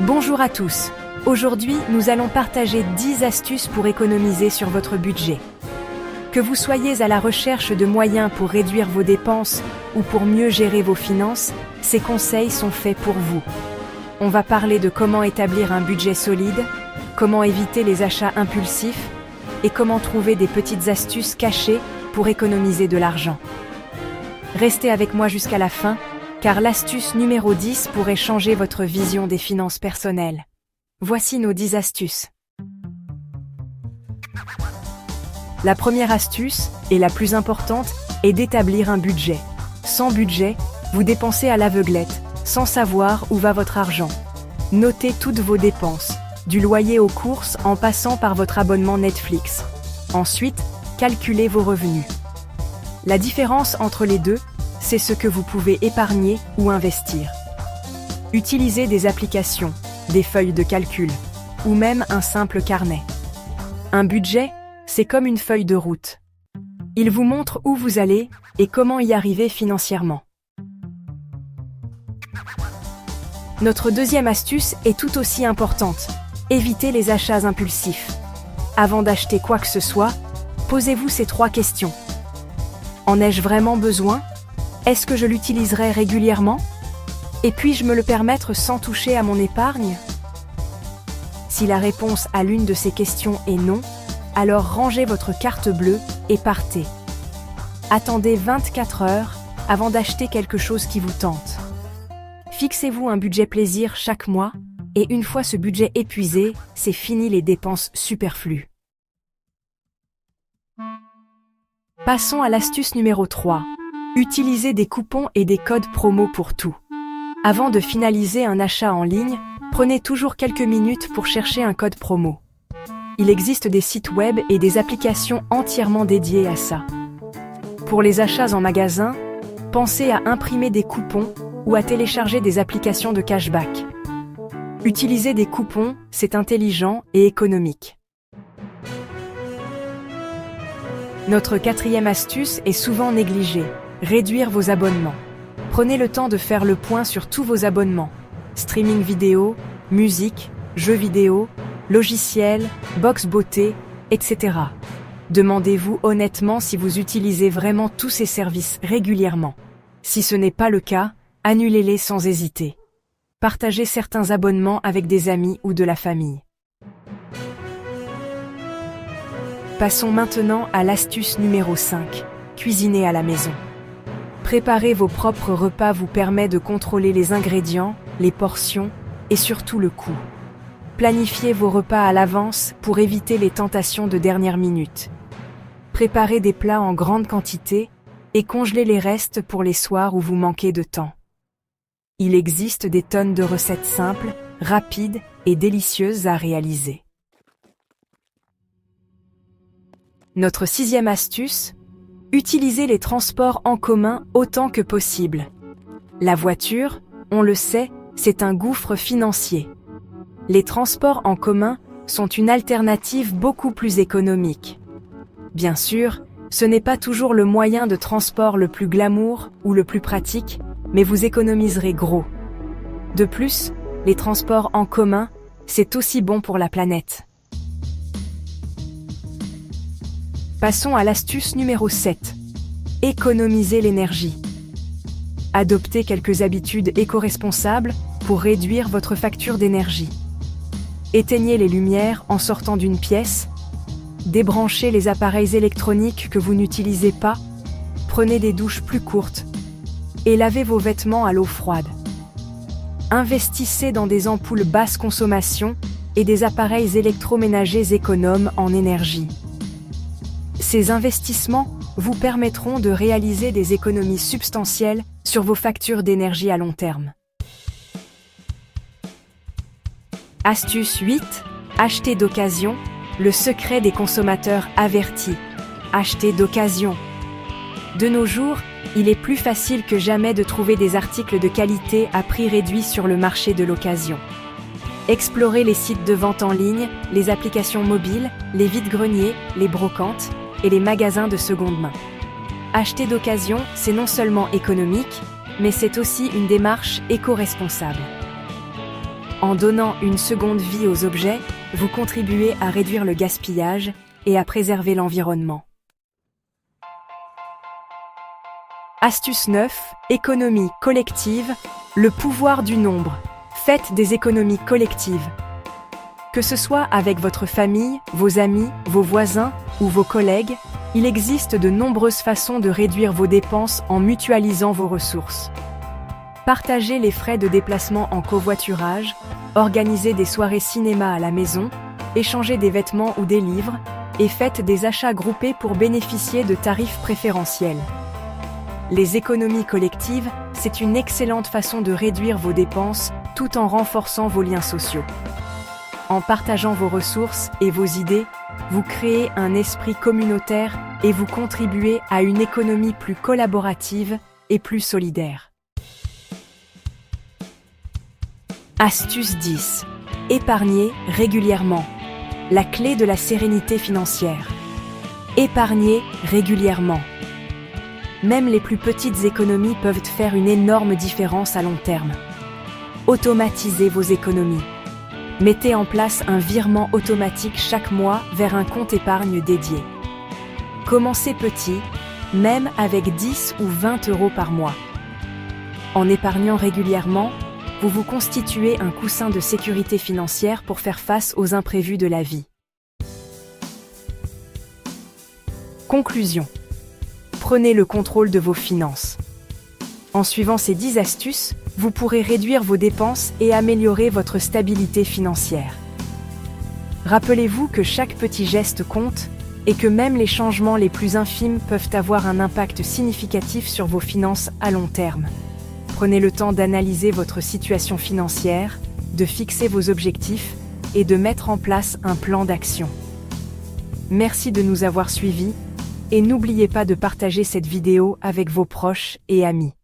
Bonjour à tous. Aujourd'hui, nous allons partager 10 astuces pour économiser sur votre budget. Que vous soyez à la recherche de moyens pour réduire vos dépenses ou pour mieux gérer vos finances, ces conseils sont faits pour vous. On va parler de comment établir un budget solide, comment éviter les achats impulsifs et comment trouver des petites astuces cachées pour économiser de l'argent. Restez avec moi jusqu'à la fin, car l'astuce numéro 10 pourrait changer votre vision des finances personnelles. Voici nos 10 astuces. La première astuce, et la plus importante, est d'établir un budget. Sans budget, vous dépensez à l'aveuglette, sans savoir où va votre argent. Notez toutes vos dépenses, du loyer aux courses en passant par votre abonnement Netflix. Ensuite, calculez vos revenus. La différence entre les deux, c'est ce que vous pouvez épargner ou investir. Utilisez des applications, des feuilles de calcul, ou même un simple carnet. Un budget, c'est comme une feuille de route. Il vous montre où vous allez et comment y arriver financièrement. Notre deuxième astuce est tout aussi importante. Évitez les achats impulsifs. Avant d'acheter quoi que ce soit, posez-vous ces 3 questions. En ai-je vraiment besoin ? Est-ce que je l'utiliserai régulièrement ? Et puis-je me le permettre sans toucher à mon épargne ? Si la réponse à l'une de ces questions est non, alors rangez votre carte bleue et partez. Attendez 24 heures avant d'acheter quelque chose qui vous tente. Fixez-vous un budget plaisir chaque mois, et une fois ce budget épuisé, c'est fini les dépenses superflues. Passons à l'astuce numéro 3. Utilisez des coupons et des codes promo pour tout. Avant de finaliser un achat en ligne, prenez toujours quelques minutes pour chercher un code promo. Il existe des sites web et des applications entièrement dédiées à ça. Pour les achats en magasin, pensez à imprimer des coupons ou à télécharger des applications de cashback. Utiliser des coupons, c'est intelligent et économique. Notre 4e astuce est souvent négligée. Réduire vos abonnements. Prenez le temps de faire le point sur tous vos abonnements. Streaming vidéo, musique, jeux vidéo, logiciels, box beauté, etc. Demandez-vous honnêtement si vous utilisez vraiment tous ces services régulièrement. Si ce n'est pas le cas, annulez-les sans hésiter. Partagez certains abonnements avec des amis ou de la famille. Passons maintenant à l'astuce numéro 5. Cuisiner à la maison. Préparer vos propres repas vous permet de contrôler les ingrédients, les portions et surtout le coût. Planifiez vos repas à l'avance pour éviter les tentations de dernière minute. Préparez des plats en grande quantité et congelez les restes pour les soirs où vous manquez de temps. Il existe des tonnes de recettes simples, rapides et délicieuses à réaliser. Notre 6e astuce, utilisez les transports en commun autant que possible. La voiture, on le sait, c'est un gouffre financier. Les transports en commun sont une alternative beaucoup plus économique. Bien sûr, ce n'est pas toujours le moyen de transport le plus glamour ou le plus pratique, mais vous économiserez gros. De plus, les transports en commun, c'est aussi bon pour la planète. Passons à l'astuce numéro 7. Économiser l'énergie. Adoptez quelques habitudes éco-responsables pour réduire votre facture d'énergie. Éteignez les lumières en sortant d'une pièce. Débranchez les appareils électroniques que vous n'utilisez pas. Prenez des douches plus courtes. Et lavez vos vêtements à l'eau froide. Investissez dans des ampoules basse consommation et des appareils électroménagers économes en énergie. Ces investissements vous permettront de réaliser des économies substantielles sur vos factures d'énergie à long terme. Astuce 8. Acheter d'occasion, le secret des consommateurs avertis. Acheter d'occasion. De nos jours, il est plus facile que jamais de trouver des articles de qualité à prix réduit sur le marché de l'occasion. Explorez les sites de vente en ligne, les applications mobiles, les vide-greniers, les brocantes et les magasins de seconde main. Acheter d'occasion, c'est non seulement économique, mais c'est aussi une démarche éco-responsable. En donnant une seconde vie aux objets, vous contribuez à réduire le gaspillage et à préserver l'environnement. Astuce 9. Économie collective, le pouvoir du nombre. Faites des économies collectives. Que ce soit avec votre famille, vos amis, vos voisins ou vos collègues, il existe de nombreuses façons de réduire vos dépenses en mutualisant vos ressources. Partagez les frais de déplacement en covoiturage, organisez des soirées cinéma à la maison, échangez des vêtements ou des livres, et faites des achats groupés pour bénéficier de tarifs préférentiels. Les économies collectives, c'est une excellente façon de réduire vos dépenses tout en renforçant vos liens sociaux. En partageant vos ressources et vos idées, vous créez un esprit communautaire et vous contribuez à une économie plus collaborative et plus solidaire. Astuce 10. Épargnez régulièrement. La clé de la sérénité financière. Épargnez régulièrement. Même les plus petites économies peuvent faire une énorme différence à long terme. Automatisez vos économies. Mettez en place un virement automatique chaque mois vers un compte épargne dédié. Commencez petit, même avec 10 ou 20 € par mois. En épargnant régulièrement, vous vous constituez un coussin de sécurité financière pour faire face aux imprévus de la vie. Conclusion. Prenez le contrôle de vos finances. En suivant ces 10 astuces, vous pourrez réduire vos dépenses et améliorer votre stabilité financière. Rappelez-vous que chaque petit geste compte et que même les changements les plus infimes peuvent avoir un impact significatif sur vos finances à long terme. Prenez le temps d'analyser votre situation financière, de fixer vos objectifs et de mettre en place un plan d'action. Merci de nous avoir suivis et n'oubliez pas de partager cette vidéo avec vos proches et amis.